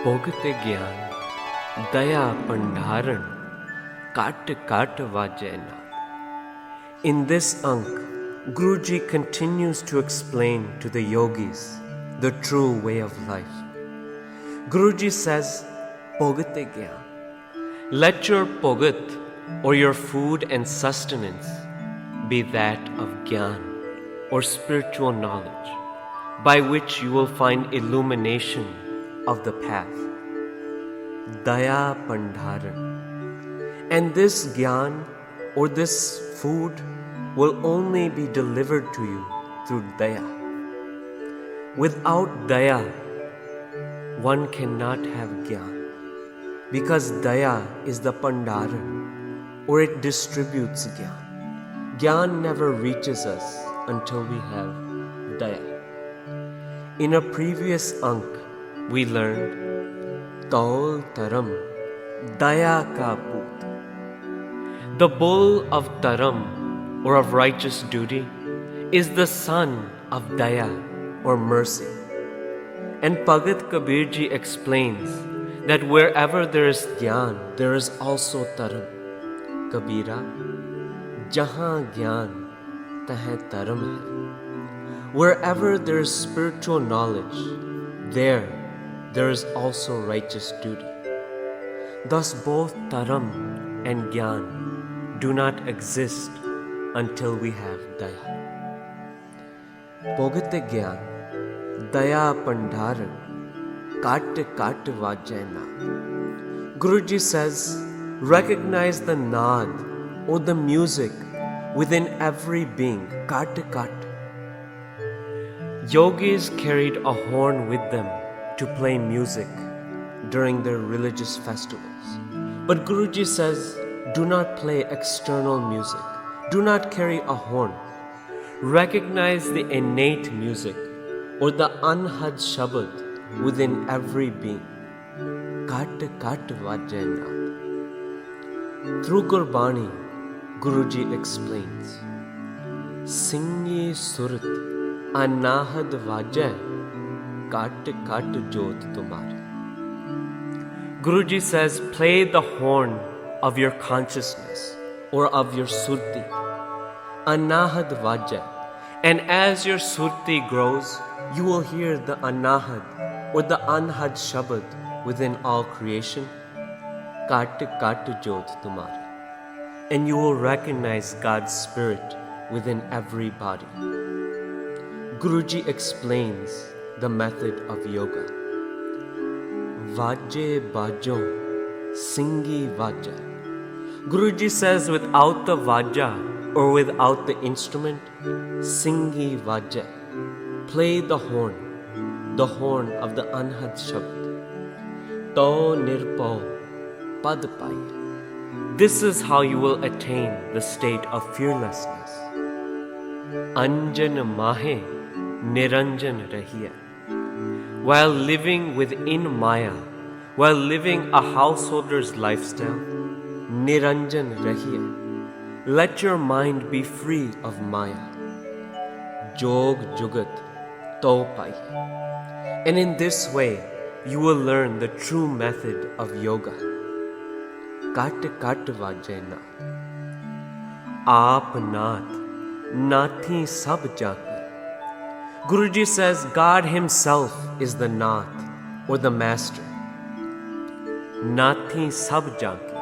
Bhugat Gyan, Daya Bhandaran, Kat Kat Vajena. In this Ank, Guruji continues to explain to the yogis the true way of life. Guruji says, Bhugat Gyan, let your Bhugat or your food and sustenance be that of Gyan or spiritual knowledge, by which you will find illumination of the path. Daya Bhandaran. And this Gyan or this food will only be delivered to you through Daya. Without Daya, one cannot have Gyan, because Daya is the Bhandaran, or it distributes Gyan. Gyan never reaches us until we have Daya. In a previous Ank, we learned Taul Taram, Daya Ka Put. The bull of Taram, or of righteous duty, is the son of Daya, or mercy. And Bhagat Kabirji explains that wherever there is Gyan, there is also Taram. Kabira, Jahan Gyan, Tahe Taram hai. Wherever there is spiritual knowledge, there is also righteous duty. Thus both Taram and Gyan do not exist until we have Daya. Bhugat Gyan, Daya Bhandaran, Kat Kat Vajena. Guruji says, recognize the naad or the music within every being, Kat Kat. Yogis carried a horn with them to play music during their religious festivals. But Guruji says, do not play external music. Do not carry a horn. Recognize the innate music or the unhad shabad within every being. Kat Kat Vajena. Through Gurbani, Guruji explains, Singh Surat Anahad Vajay Kat Kat Jot Tumari. Guruji says, play the horn of your consciousness or of your surti. Anahad Vajay. And as your surti grows, you will hear the anahad or the anhad shabad within all creation. Kat Kat Jot Tumari. And you will recognize God's spirit within every body. Guruji explains the method of yoga. Vajje Bajo, Singhi Vajja. Guruji says without the Vajja or without the instrument, Singhi Vajja. Play the horn of the Anhad Shabd. To Nirpau Pad Pai. This is how you will attain the state of fearlessness. Anjan Mahe Niranjan Rahiya. While living within Maya, while living a householder's lifestyle, Niranjan Rahiya. Let your mind be free of Maya. Jog Jugat To Pai. And in this way, you will learn the true method of yoga. Kat Kat Vajena. Aap Nath, Nathi Sab Jaki. Guruji says God Himself is the Nath or the Master. Nathi Sab Jaki.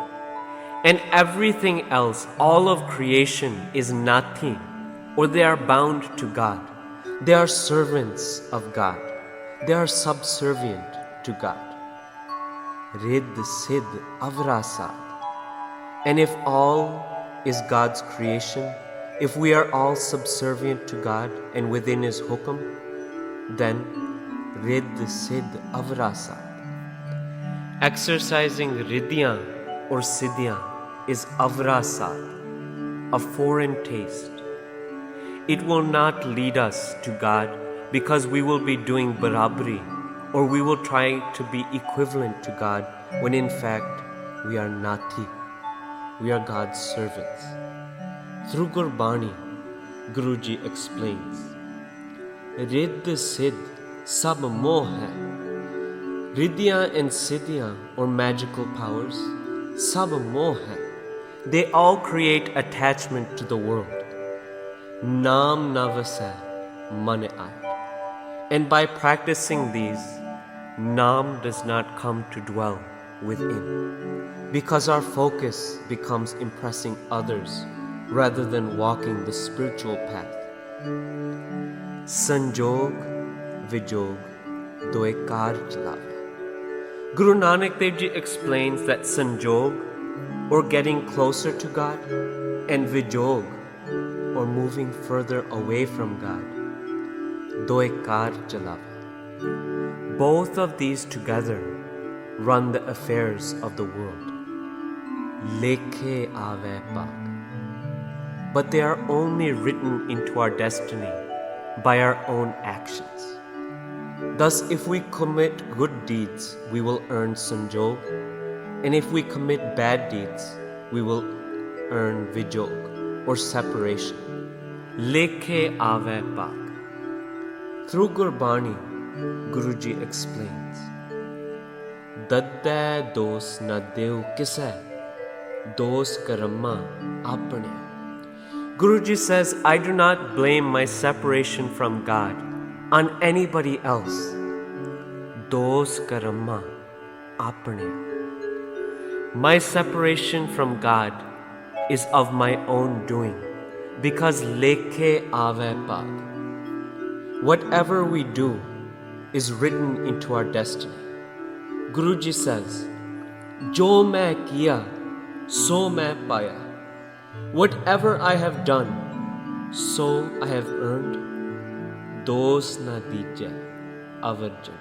And everything else, all of creation is Nathi, or they are bound to God. They are servants of God. They are subservient to God. Rid Sid Avrasad. And if all is God's creation, if we are all subservient to God and within His hukum, then Rid Sid Avrasad. Exercising Ridya or Siddhya is Avrasad, a foreign taste. It will not lead us to God because we will be doing barabri, or we will try to be equivalent to God when in fact we are nati. We are God's servants. Through Gurbani, Guruji explains, Riddh Siddh Sab Moh Hai. Riddhiyan and Siddhiyan or magical powers, sab moh hai. They all create attachment to the world. Naam na vasai, man aaya. And by practicing these, Nam does not come to dwell within, because our focus becomes impressing others rather than walking the spiritual path. Sanjog, Vijog, doe kar chalave. Guru Nanak Dev Ji explains that Sanjog, or getting closer to God, and Vijog, or moving further away from God, doe kar chalave. Both of these together run the affairs of the world. Lekhe ave paag. But they are only written into our destiny by our own actions. Thus, if we commit good deeds, we will earn sanjog, and if we commit bad deeds, we will earn vijog, or separation. Lekhe ave paag. Through Gurbani, Guruji explains, Dadde dos na deu kisai, dos karama apne. Guruji says, I do not blame my separation from God on anybody else. Dos karama apne. My separation from God is of my own doing, because lekhe ave paag. Whatever we do is written into our destiny. Guruji says, Jo main kiya, so main paya. Whatever I have done, so I have earned. Dos na dije avarjana.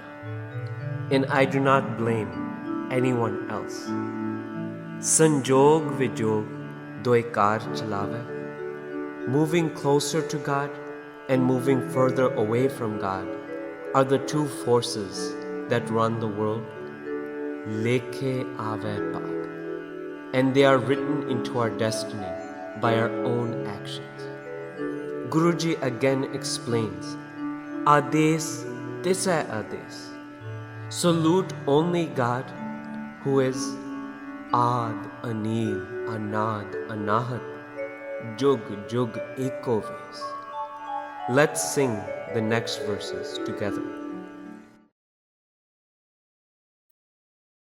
And I do not blame anyone else. Sanjog vijog doe kar chalave. Moving closer to God and moving further away from God are the two forces that run the world. Lekhe ave paag. And they are written into our destiny by our own actions. Guruji again explains, Ades tisai ades. Salute only God, who is Ad, Anil, Anad, Anahat, Jug, Jug, Eko Ves. Let's sing the next verses together.